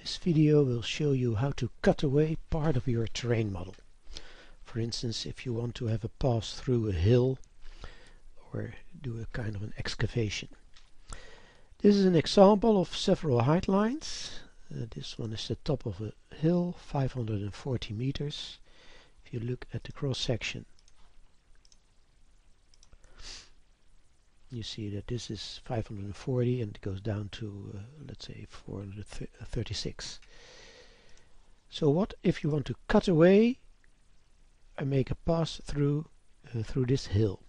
This video will show you how to cut away part of your terrain model. For instance, if you want to have a pass through a hill or do a kind of an excavation. This is an example of several height lines. This one is the top of a hill, 540 meters. If you look at the cross section, you see that this is 540 and it goes down to let's say 436. So what if you want to cut away and make a pass through this hill?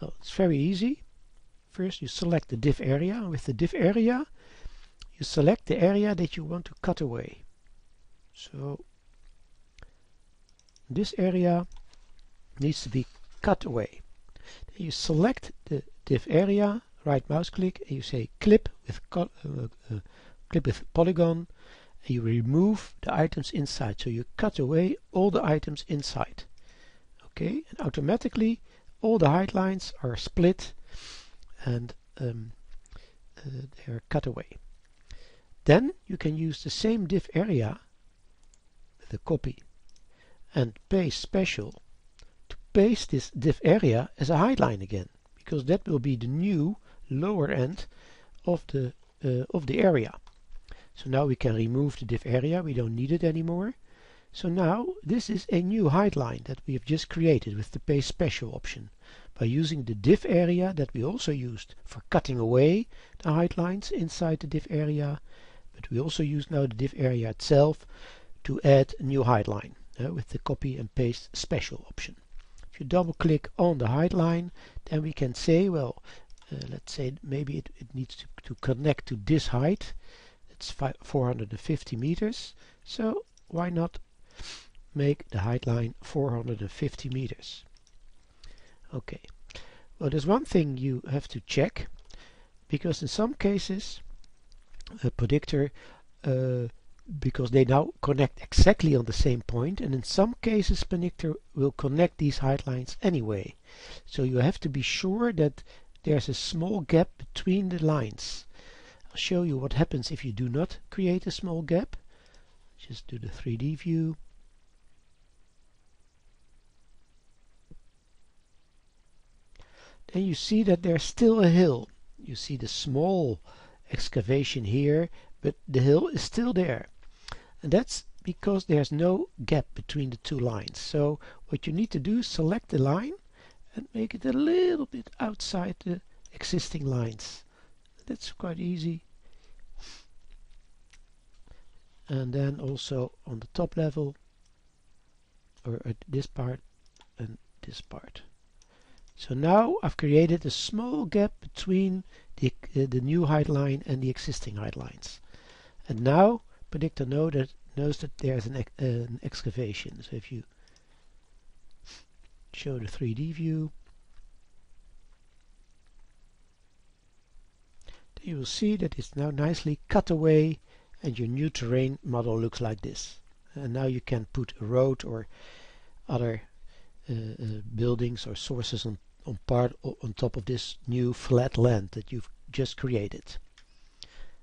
Well, it's very easy. First you select the diff area, and with the diff area you select the area that you want to cut away. So this area needs to be cut away. Then you select the diff area, right mouse click, and you say clip with polygon, and you remove the items inside. So you cut away all the items inside. Okay, and automatically all the height lines are split and they are cut away. Then you can use the same diff area with a copy and paste special to paste this diff area as a height line again, because that will be the new lower end of the area. So now we can remove the diff area, we don't need it anymore. So now this is a new height line that we have just created with the paste special option by using the diff area that we also used for cutting away the height lines inside the diff area, but we also use now the diff area itself to add a new height line with the copy and paste special option. If you double click on the height line, then we can say, well, let's say maybe it needs to connect to this height. It's 450 meters. So why not make the height line 450 meters? Okay. Well, there's one thing you have to check, because in some cases a predictor because they now connect exactly on the same point, and in some cases predictor will connect these height lines anyway. So you have to be sure that there's a small gap between the lines. I'll show you what happens if you do not create a small gap. Just do the 3D view. Then you see that there's still a hill. You see the small excavation here, but the hill is still there. And that's because there's no gap between the two lines. So what you need to do is select the line and make it a little bit outside the existing lines. That's quite easy. And then also on the top level, or at this part and this part. So now I've created a small gap between the new height line and the existing height lines. And now Predictor knows that there's an excavation. So if you show the 3D view, then you will see that it's now nicely cut away and your new terrain model looks like this. And now you can put a road or other buildings or sources on top of this new flat land that you've just created.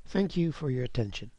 Thank you for your attention.